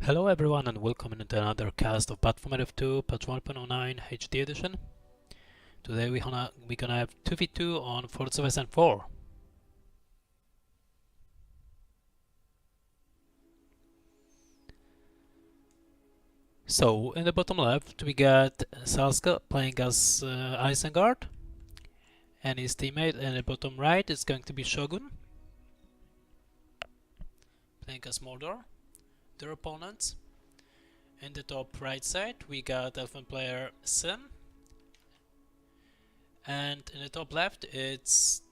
Hello everyone and welcome into another cast of BFME 2 patch 1.09 HD edition. Today we're gonna have 2v2 on Forza Isen 4. So in the bottom left we got SausSke playing as Isengard, and his teammate in the bottom right is going to be SHOGUN playing as Mordor, their opponents. In the top right side we got Elven player Isen, and in the top left it's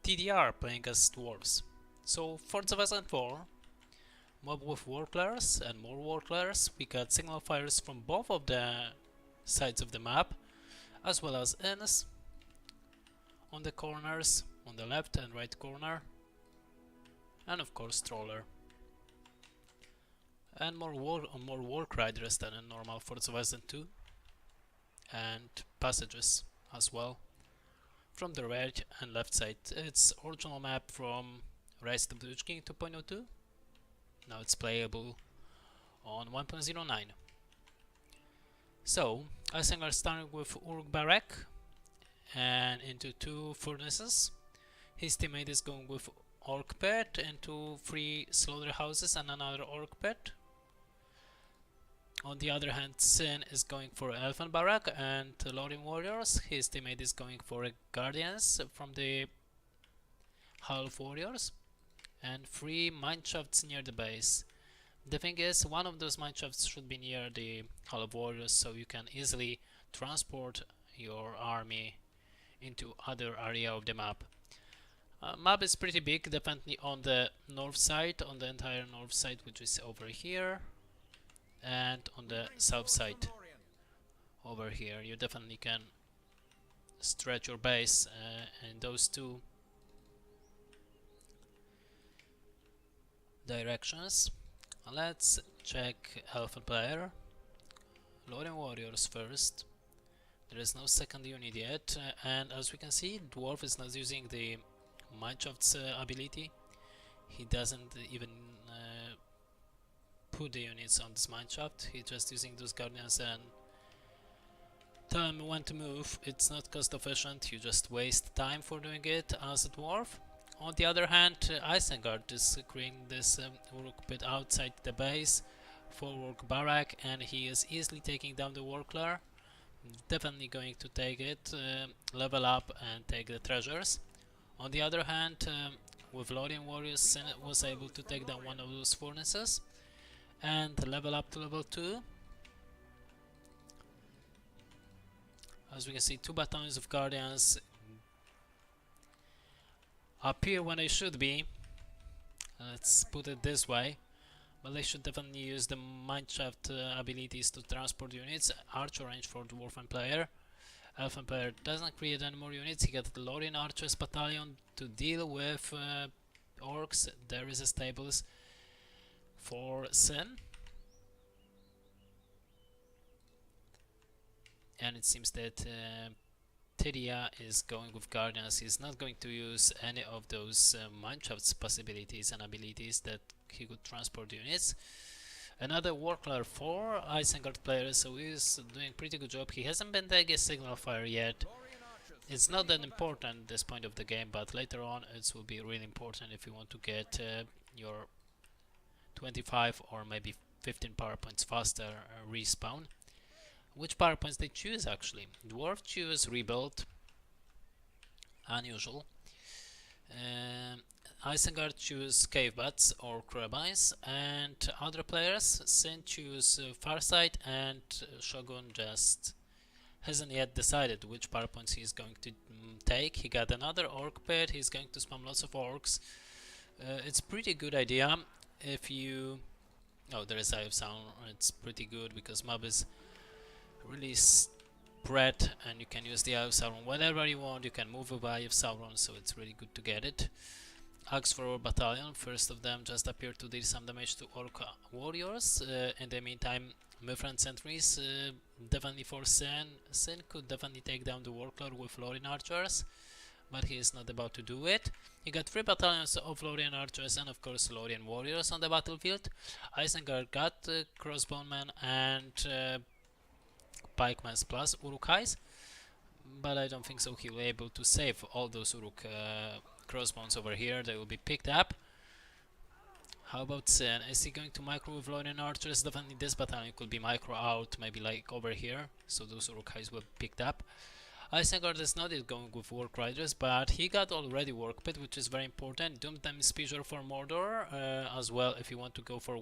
TDR playing as Dwarves. So Forza Isen 4, mob with warclares and more warclares. We got signal fires from both of the sides of the map, as well as inns on the corners, on the left and right corner, and of course Troller. And more wark riders than in normal Forza Isen 2, and passages as well from the right and left side. It's original map from Rise of the Lich King 2.02. Now it's playable on 1.09. So, Isengard starting with Uruk Barak and into two furnaces. His teammate is going with Orc Pit into 3 slaughterhouses and another Orc Pit. On the other hand, Sin is going for Elven Barak and Loading Warriors. His teammate is going for Guardians from the Half Warriors and 3 mineshafts near the base. The thing is, one of those mineshafts should be near the Half Warriors, so you can easily transport your army into other area of the map. Map is pretty big, definitely on the north side, on the entire north side, which is over here, and on the south side over here. You definitely can stretch your base in those two directions. Let's check Elfen player. Loading Warriors first. There is no second unit yet, and as we can see, Dwarf is not using the Mineshaft's ability. He doesn't even put the units on this mineshaft. He's just using those guardians and tell him when to move. It's not cost efficient, you just waste time for doing it as a dwarf. On the other hand, Isengard is creating this Uruk pit outside the base for Uruk Barak, and he is easily taking down the Warclar. Definitely going to take it, level up and take the treasures. On the other hand, with Loading Warriors, Sin was able to take down one of those furnaces and level up to level 2. As we can see, 2 battalions of Guardians appear when they should be. Let's put it this way. But they should definitely use the mineshaft abilities to transport units. Archer range for Dwarven player. Elfen player doesn't create any more units. He got the Loading Archers battalion to deal with orcs. There is a stables for Sin. And it seems that Tyria is going with Guardians. He's not going to use any of those mineshafts possibilities and abilities that he could transport units. Another Warclar for Isengard player, so he's doing pretty good job. He hasn't been taking a signal fire yet. It's not that important at this point of the game, but later on it will be really important if you want to get your 25 or maybe 15 power points faster respawn. Which power points they choose actually? Dwarf choose Rebuild, unusual. Isengard choose Cave Bats or Crabines, and other players, Sin choose Farsight, and Shogun just hasn't yet decided which power points he's going to take. He got another Orc Pit, he's going to spam lots of Orcs. It's pretty good idea if you... Oh, there is Eye of Sauron. It's pretty good because mob is really spread and you can use the Eye of Sauron whenever you want. You can move with Eye of Sauron, so it's really good to get it. Axe for our battalion, first of them just appeared to deal some damage to Orc Warriors. In the meantime, Mithran sentries, definitely for Sin. Sin could definitely take down the Warclad with Loading Archers. but he is not about to do it. He got 3 battalions of Lothian archers and of course Lothian warriors on the battlefield. Isengard got crossbowmen and pikemen plus Uruk-hais, but I don't think so he will be able to save all those Uruk crossbones over here. They will be picked up. How about Sin? Is he going to micro with Lothian archers? Definitely this battalion could be micro out, maybe like over here, so those Uruk-hais will be picked up. Isengard is not yet going with Work Riders, but he got already Work Pit, which is very important. Doomtime Speeder for Mordor as well. If you want to go for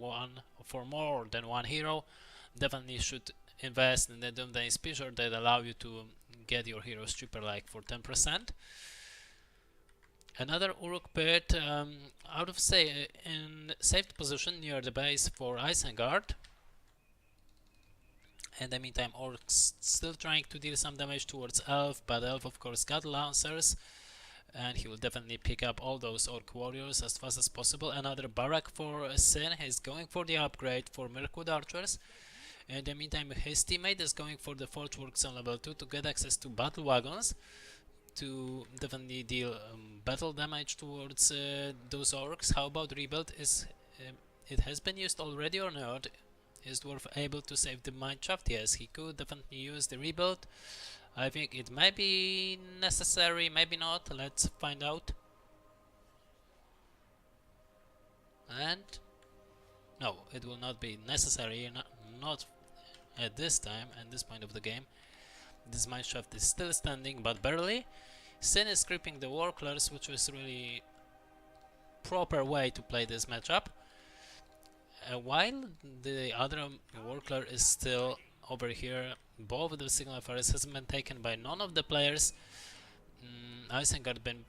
more than one hero, definitely should invest in the Doomtime Speeder that allow you to get your heroes cheaper, like for 10%. Another Uruk Pit out of in saved position near the base for Isengard. In the meantime, Orcs still trying to deal some damage towards Elf, but Elf of course got Lancers, and he will definitely pick up all those Orc warriors as fast as possible. Another barrack for Sin, he's going for the upgrade for Mirkwood archers. In the meantime, his teammate is going for the Forge Works on level 2 to get access to battle wagons, to definitely deal battle damage towards those Orcs. How about Rebuild? It has been used already or not? Is Dwarf able to save the mineshaft? Yes, he could definitely use the rebuild. I think it might be necessary, maybe not. Let's find out. And no, it will not be necessary, not at this time, at this point of the game. This mineshaft is still standing, but barely. Sin is creeping the Warclers, which is really proper way to play this matchup. While the other Warcler is still over here, both of the Signal Fires hasn't been taken by none of the players. Isengard been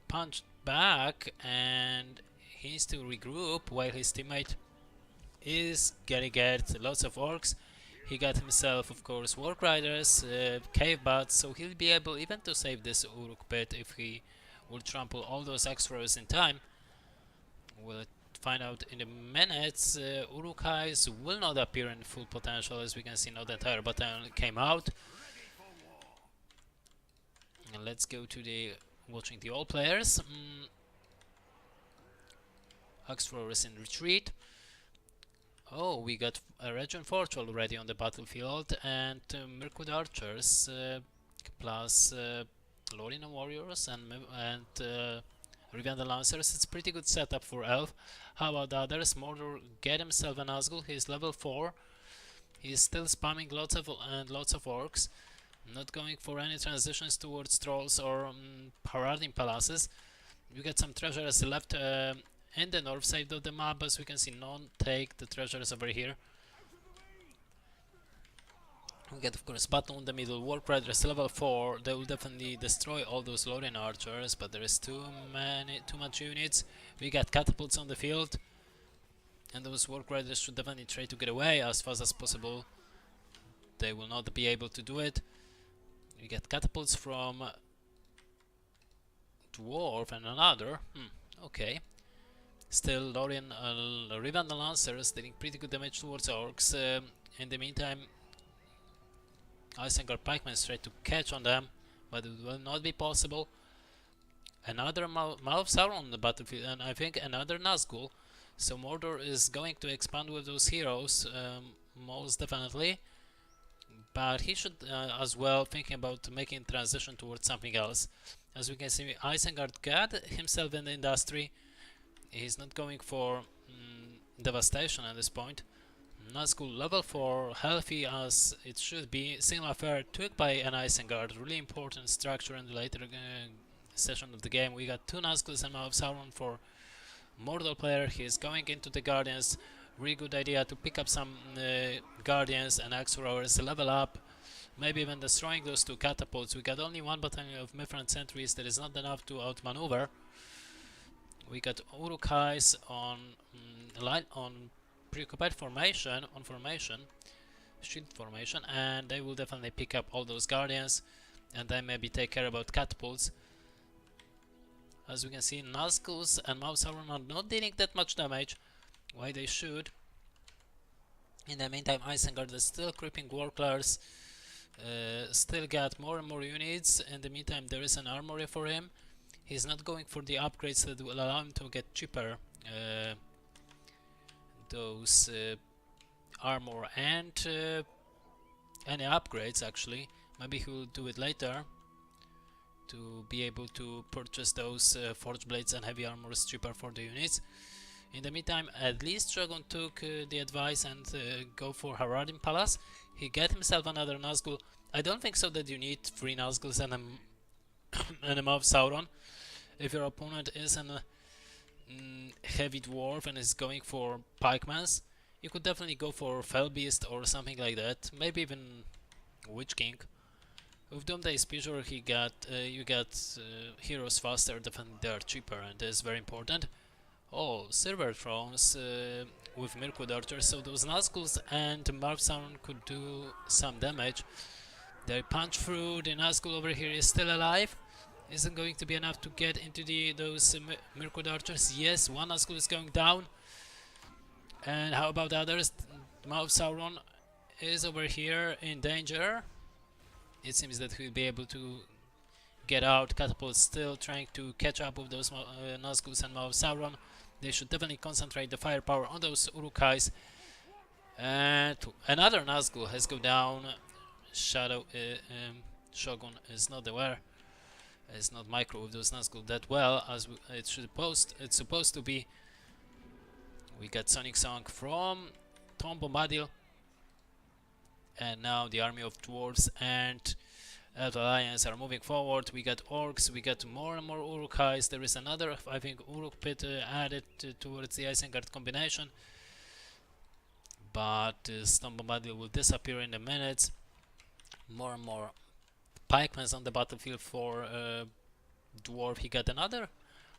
punched back and he needs to regroup while his teammate is getting lots of Orcs. He got himself, of course, Work Riders, Cave Bats, so he'll be able even to save this Uruk Pit if he will trample all those extras in time. We'll find out in a minute. Uruk-hais will not appear in full potential, as we can see. Now the entire battalion came out. And let's go to the watching the all players. Axthrower is in retreat. Oh, we got a Region Forge already on the battlefield, and Mirkwood archers plus Lothian warriors and Revanda Lancers. It's pretty good setup for Elf. How about the others? Mordor get himself an Nazgul. He's level 4. He's still spamming lots of Orcs. Not going for any transitions towards Trolls or Paradin Palaces. We got some treasures left in the north side of the map, as we can see. None take the treasures over here. We get, of course, battle in the middle. Work Riders level 4. They will definitely destroy all those Lothian archers, but there is too much units. We got catapults on the field, and those Work Riders should definitely try to get away as fast as possible. They will not be able to do it. We get catapults from Dwarf and another. Okay. Still, Lothian Revanda Lancers dealing pretty good damage towards Orcs. In the meantime, Isengard pikemen try to catch on them, but it will not be possible. Another Maw of Sauron on the battlefield, and I think another Nazgul. So Mordor is going to expand with those heroes, most definitely. But he should as well thinking about making transition towards something else. As we can see, Isengard got himself in the industry. He's not going for devastation at this point. Nazgul level 4, healthy as it should be. Single affair took by an Isengard, really important structure in the later session of the game. We got 2 Nazguls and Maw of Sauron for Mordor player. He is going into the Guardians. Really good idea to pick up some Guardians and Axe Throwers, level up, maybe even destroying those 2 catapults. We got only 1 battalion of Mithran sentries. That is not enough to outmaneuver. We got Uruk-hais on preoccupied formation, shield formation, and they will definitely pick up all those Guardians, and then maybe take care about catapults. As we can see, Nazguls and Maw of Sauron are not dealing that much damage, why they should. In the meantime, Isengard is still creeping Warclers. still got more and more units. In the meantime, there is an armory for him. He's not going for the upgrades that will allow him to get cheaper those armor and any upgrades actually. Maybe he will do it later to be able to purchase those forge blades and heavy armors cheaper for the units. In the meantime, at least Shogun took the advice and go for Haradim Palace. He got himself another Nazgul. I don't think so that you need 3 Nazguls and a Mouth Sauron. If your opponent is a heavy dwarf and is going for Pikemans, you could definitely go for Fell Beast or something like that. Maybe even Witch King. With Doomday Spear, you got heroes faster, definitely they are cheaper, and that is very important. Oh, Silver Thrones with Mirkwood Archers, so those Nazguls and Mouth Sauron could do some damage. They punch through, the Nazgul over here is still alive. Isn't going to be enough to get into those Mirkwood Archers. Yes, one Nazgul is going down. And how about the others? Mouth Sauron is over here in danger. It seems that he'll be able to get out. Catapult still trying to catch up with those Nazguls and Mouth Sauron. They should definitely concentrate the firepower on those Uruk-hais. And another Nazgul has go down. Shogun is not aware. It's not micro with those Nazgul that well as it's supposed to be. We got Sonic Song from Tom Bombadil. And now the army of dwarves and Elf Alliance are moving forward. We got orcs, we got more and more Uruk-hais. There is another, I think, Uruk pit added towards the Isengard combination. But Stone Bombadil will disappear in a minute. More and more Pikemans on the battlefield for Dwarf. He got another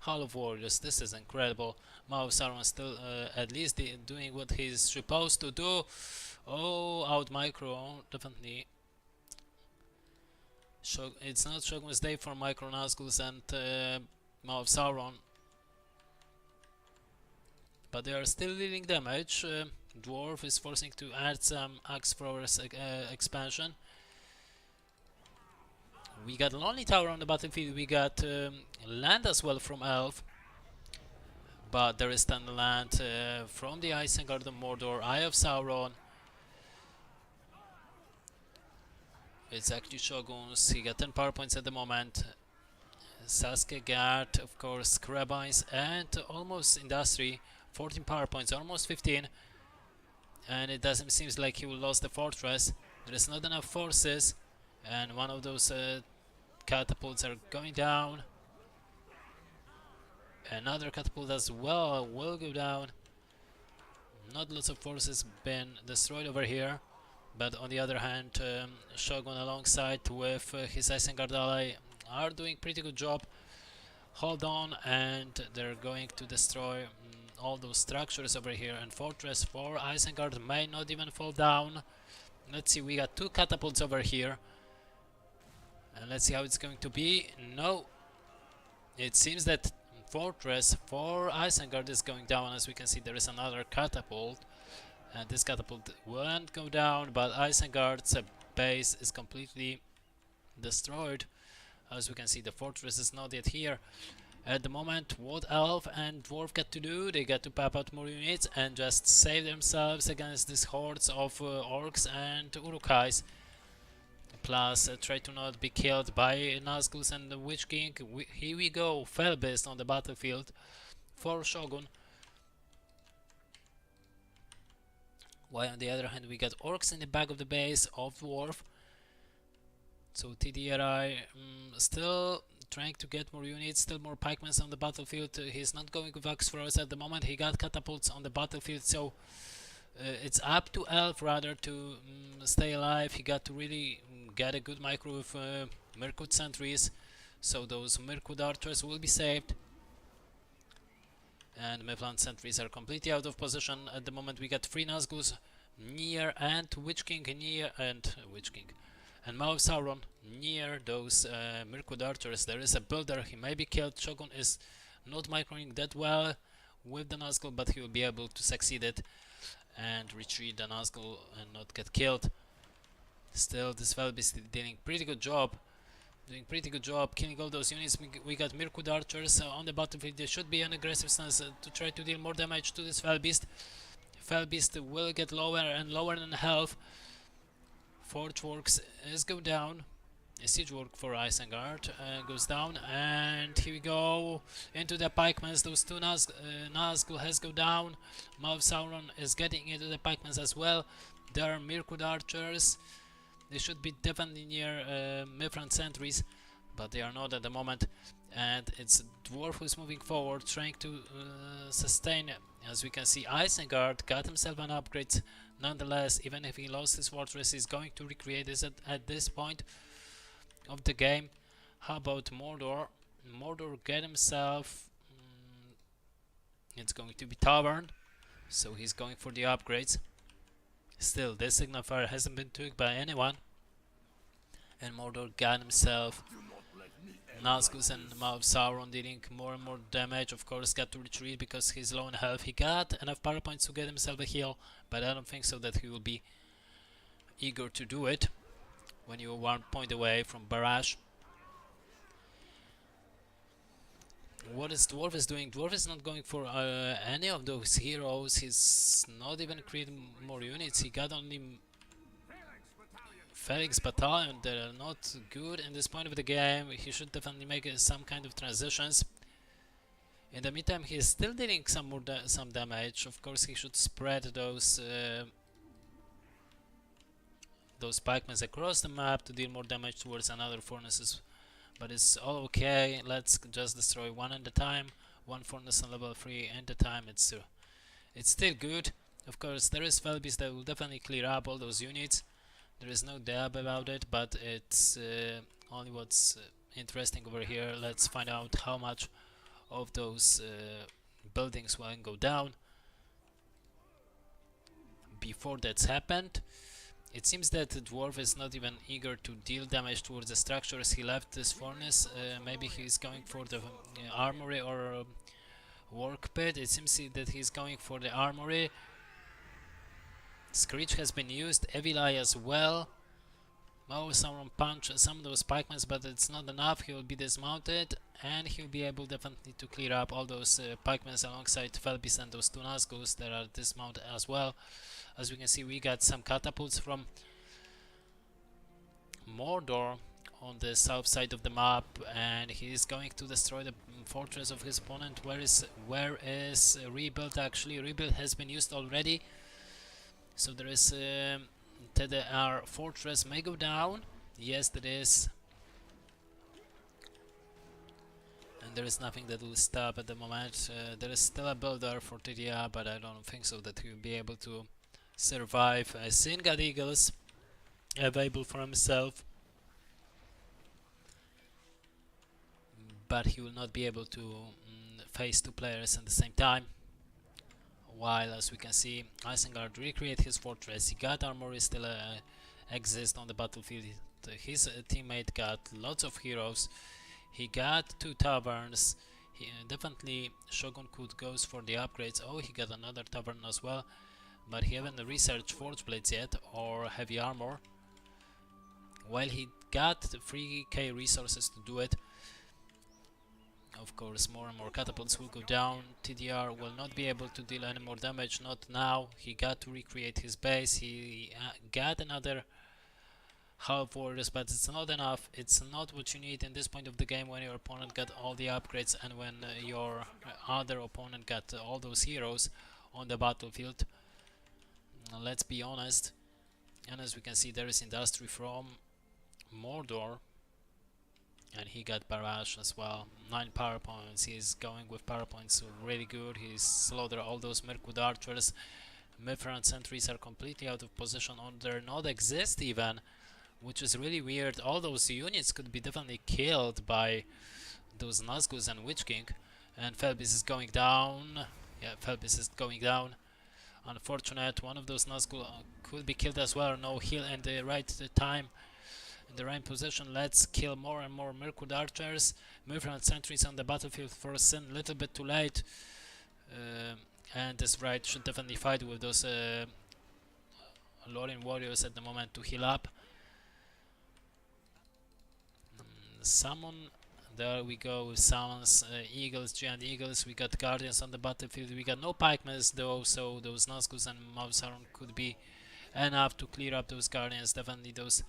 Hall of Warriors. This is incredible. Mouth Sauron still at least doing what he's supposed to do. Oh, out micro, definitely. It's not Shogun's day for micro Nazguls and Mouth Sauron. But they are still dealing damage. Dwarf is forcing to add some Axe Throwers expansion. We got Lonely Tower on the battlefield. We got land as well from Elf. But there is then land from the Isengard of Mordor, Eye of Sauron. It's actually Shogun's. He got 10 power points at the moment. SausSke got, of course, Carabines and almost Industry. 14 power points, almost 15. And it doesn't seem like he will lose the fortress. There is not enough forces. And one of those catapults are going down. Another catapult as well will go down. Not lots of forces been destroyed over here. But on the other hand, Shogun alongside with his Isengard ally are doing pretty good job. Hold on, and they're going to destroy all those structures over here. And Fortress 4 Isengard may not even fall down. Let's see, we got 2 catapults over here. And let's see how it's going to be. No, it seems that Fortress 4 Isengard is going down. As we can see, there is another catapult. And this catapult won't go down, but Isengard's base is completely destroyed. As we can see, the fortress is not yet here. At the moment, what Elf and Dwarf got to do, they got to pop out more units and just save themselves against these hordes of orcs and Uruk-hais. Plus, try to not be killed by Nazguls and the Witch King. Here we go, Fell Beast on the battlefield for Shogun. While on the other hand we got orcs in the back of the base of Dwarf. So TDRI still trying to get more units, still more Pikemans on the battlefield. He's not going with Axe Throwers at the moment, he got catapults on the battlefield, so it's up to Elf rather to stay alive. He got to really get a good micro with Mirkwood sentries, so those Mirkwood archers will be saved. And Mifland sentries are completely out of position. At the moment we got 3 Nazguls near and Witch King near and Mouth Sauron near those Mirkwood archers. There is a builder, he may be killed. Shogun is not microing that well with the Nazgul, but he will be able to succeed it and retreat the Nazgul and not get killed. Still, this Velb is doing pretty good job. Killing all those units. We got Mirkud archers on the battlefield. There should be an aggressive stance to try to deal more damage to this Felbeast. Felbeast will get lower and lower in health. Forge works is go down. A siege work for Isengard goes down, and here we go into the pikemans. Those two Nazgul has go down. Maw Sauron is getting into the pikemans as well. There are Mirkud archers. They should be definitely near Mithran sentries, but they are not at the moment. And it's Dwarf who's moving forward, trying to sustain. As we can see, Isengard got himself an upgrade. Nonetheless, even if he lost his fortress, he's going to recreate this at this point of the game. How about Mordor? Mordor get himself. It's going to be Tavern, so he's going for the upgrades. Still, this signifier hasn't been tweaked by anyone, and Mordor got himself Nazgûl and Maw Sauron dealing more and more damage. Of course, got to retreat because he's low in health. He got enough power points to get himself a heal, but I don't think so that he will be eager to do it when you're 1 point away from barrage. What is Dwarf is doing? Dwarf is not going for any of those heroes. He's not even creating more units. He got only Felix Battalion. They're not good in this point of the game. He should definitely make some kind of transitions. In the meantime, he is still dealing some damage. Of course, he should spread those pikemans across the map to deal more damage towards another furnaces. But it's all okay. Let's just destroy one at a time. One furnace on level 3 at a time. It's still good. Of course, there is Felbeast that will definitely clear up all those units. There is no doubt about it, but it's only what's interesting over here. Let's find out how much of those buildings will go down before that's happened. It seems that the Dwarf is not even eager to deal damage towards the structures. He left this furnace. Maybe he's going for the armory or work pit. It seems that he's going for the armory. Screech has been used. Evil Eye as well. Maw Sauron punch some of those pikemans, but it's not enough. He will be dismounted, and he'll be able definitely to clear up all those pikemans alongside Felbeast and those two Nazgûls that are dismounted as well. As we can see, we got some catapults from Mordor on the south side of the map, and he's going to destroy the fortress of his opponent. Where is Rebuild? Actually, Rebuild has been used already, so there is our fortress may go down. Yes, it is, and there is nothing that will stop at the moment. There is still a builder for TDR, but I don't think so that he will be able to survive. Isengard Eagles available for himself, but he will not be able to face two players at the same time. While, as we can see, Isengard recreate his fortress. He got armory still exist on the battlefield. His teammate got lots of heroes. He got 2 taverns. Definitely Shogun could goes for the upgrades. Oh, he got another tavern as well, but he haven't researched forge blades yet or heavy armor. While he got 3k resources to do it. Of course, more and more catapults will go down. TDR will not be able to deal any more damage, not now. He got to recreate his base. He got another half warriors, but it's not enough. It's not what you need in this point of the game when your opponent got all the upgrades and when your other opponent got all those heroes on the battlefield. Let's be honest. And as we can see, there is industry from Mordor, and he got barrage as well. 9 power points. He's going with power points, so really good. He's slaughtered all those Mirkud archers. Mithran sentries are completely out of position, or they not exist even, which is really weird. All those units could be definitely killed by those Nazgûl and Witch King. And Felbeast is going down. Yeah, Felbeast is going down. Unfortunate. One of those Nazgûl could be killed as well. No heal in the right time. In the right position. Let's kill more and more Mirkud archers. Mithran sentries on the battlefield for a sin. Little bit too late. And this right should definitely fight with those Lorien warriors at the moment to heal up. summon. There we go with summons, eagles, giant eagles. We got guardians on the battlefield. We got no pikemen though, so those Nazgûls and Mausaron could be enough to clear up those guardians. Definitely those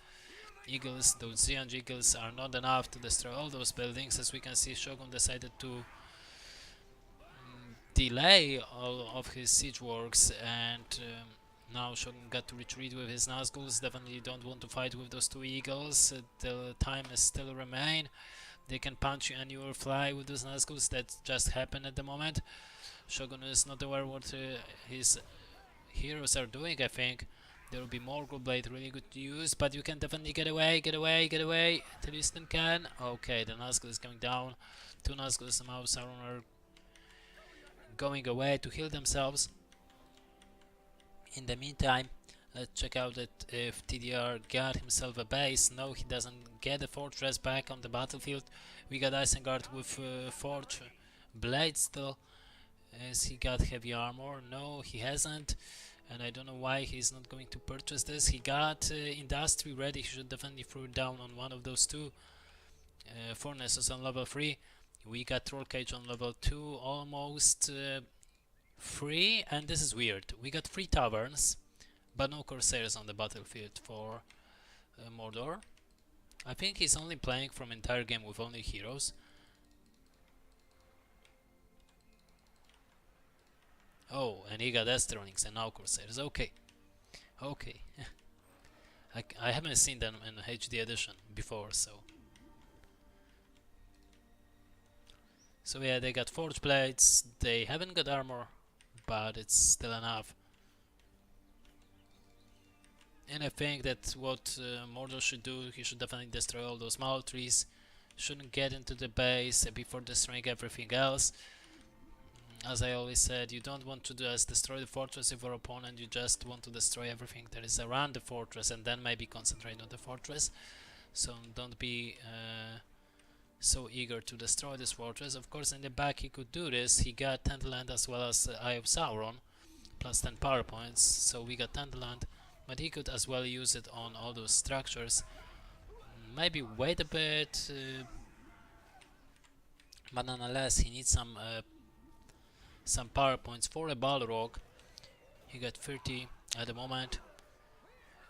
eagles, those giant eagles are not enough to destroy all those buildings. As we can see, Shogun decided to delay all of his siege works, and now Shogun got to retreat with his Nazgûls. Definitely don't want to fight with those two eagles. The time is still remain. They can punch you and you will fly with those Nazgûls. That just happened at the moment. Shogun is not aware what his heroes are doing. I think there will be more Gold Blade, really good to use, but you can definitely get away, get away, get away till you still can. Okay, the Nazgûl is going down. Two Nazgûls and Mausaron are going away to heal themselves. In the meantime, let's check out that if TDR got himself a base. No, he doesn't get a fortress back on the battlefield. We got Isengard with forge blade still. Has he got heavy armor? No, he hasn't. And I don't know why he's not going to purchase this. He got industry ready. He should definitely throw it down on one of those two furnaces on level 3. We got Troll Cage on level 2, almost 3, and this is weird. We got 3 taverns, but no Corsairs on the battlefield for Mordor. I think he's only playing from entire game with only heroes. Oh, and he got Esteronics and now Corsairs. Okay. Okay. I haven't seen them in HD edition before, so... So yeah, they got forge blades. They haven't got armor, but it's still enough. And I think that what Mordor should do, he should definitely destroy all those mallow trees. Shouldn't get into the base before destroying everything else. As I always said, you don't want to just destroy the fortress of your opponent, you just want to destroy everything that is around the fortress and then maybe concentrate on the fortress. So don't be so eager to destroy this fortress. Of course, in the back he could do this. He got Tenderland as well as Eye of Sauron, plus 10 power points, so we got Tenderland, but he could as well use it on all those structures. Maybe wait a bit, but nonetheless he needs some power points for a Balrog. He got 30 at the moment,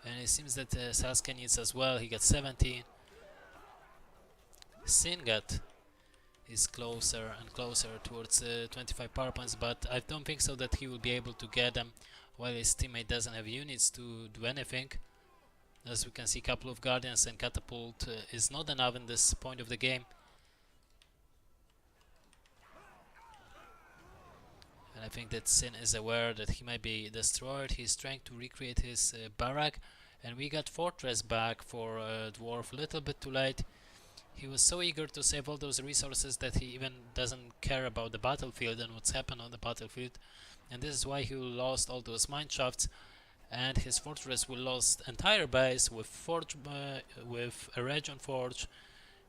and it seems that SausSke needs as well. He got 17. Isengard is closer and closer towards 25 power points, but I don't think so that he will be able to get them while his teammate doesn't have units to do anything. As we can see, couple of Guardians and Catapult is not enough in this point of the game. And I think that Sin is aware that he might be destroyed. He's trying to recreate his barrack, and we got Fortress back for Dwarf a little bit too late. He was so eager to save all those resources that he even doesn't care about the battlefield and what's happened on the battlefield. And this is why he lost all those mine shafts, and his fortress will lost entire base with forge, with a region forge,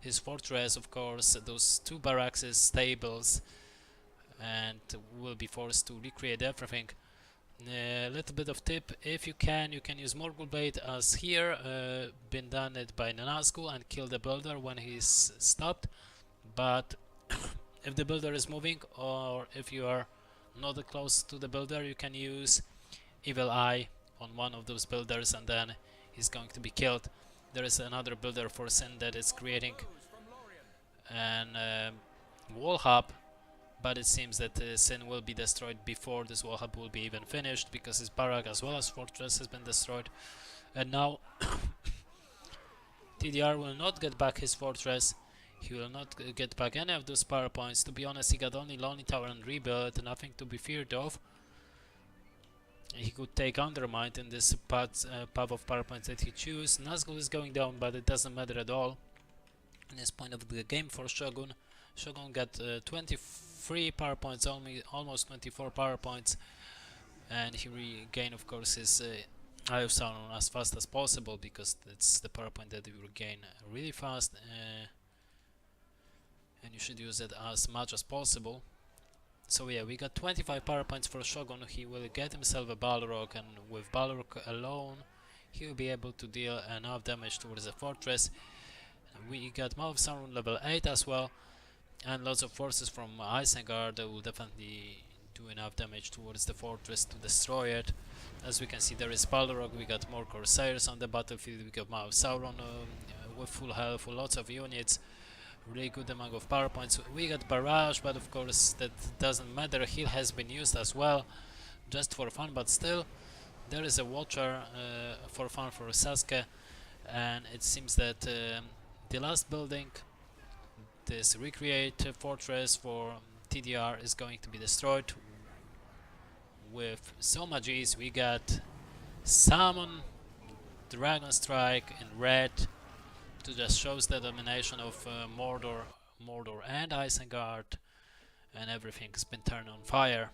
his fortress, of course, those two barracks, stables, and will be forced to recreate everything. A little bit of tip: if you can use Morgul bait as here, been done it by Nazgûl and kill the builder when he's stopped. But if the builder is moving, or if you are not close to the builder, you can use Evil Eye on one of those builders, and then he's going to be killed. There is another builder for Sin that is creating an wall hub, but it seems that Sin will be destroyed before this wall hub will be even finished, because his barrack as well as fortress has been destroyed. And now TDR will not get back his fortress. He will not get back any of those power points. To be honest, he got only Lonely Tower and Rebuild, nothing to be feared of. He could take Undermined in this path of power points that he chooses. Nazgûl is going down, but it doesn't matter at all. In this point of the game for Shogun, Shogun got 23 power points, almost 24 power points, and he regained, of course, his Eye of Sauron as fast as possible, because that's the power point that you regain really fast, and you should use it as much as possible. So yeah, we got 25 power points for Shogun. He will get himself a Balrog, and with Balrog alone he will be able to deal enough damage towards the fortress. We got Maw of Sauron level 8 as well, and lots of forces from Isengard that will definitely do enough damage towards the fortress to destroy it. As we can see, there is Balrog, we got more Corsairs on the battlefield, we got Maw of Sauron with full health, with lots of units, really good amount of power points. We got Barrage, but of course that doesn't matter, heal has been used as well, just for fun, but still, there is a Watcher for fun for SausSke, and it seems that the last building, this recreate fortress for TDR, is going to be destroyed with so much ease. We got Summon Dragon Strike in red to just shows the domination of Mordor and Isengard, and everything's been turned on fire.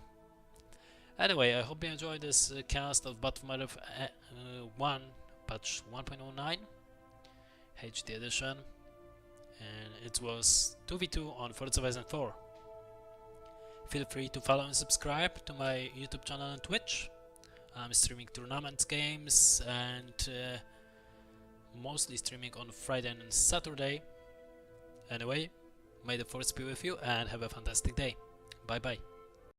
Anyway, I hope you enjoyed this cast of BFME 1 patch 1.09 HD edition, and it was 2v2 on Forza Horizon 4. Feel free to follow and subscribe to my YouTube channel and Twitch. I'm streaming tournament games and mostly streaming on Friday and Saturday. Anyway, may the force be with you and have a fantastic day. Bye bye.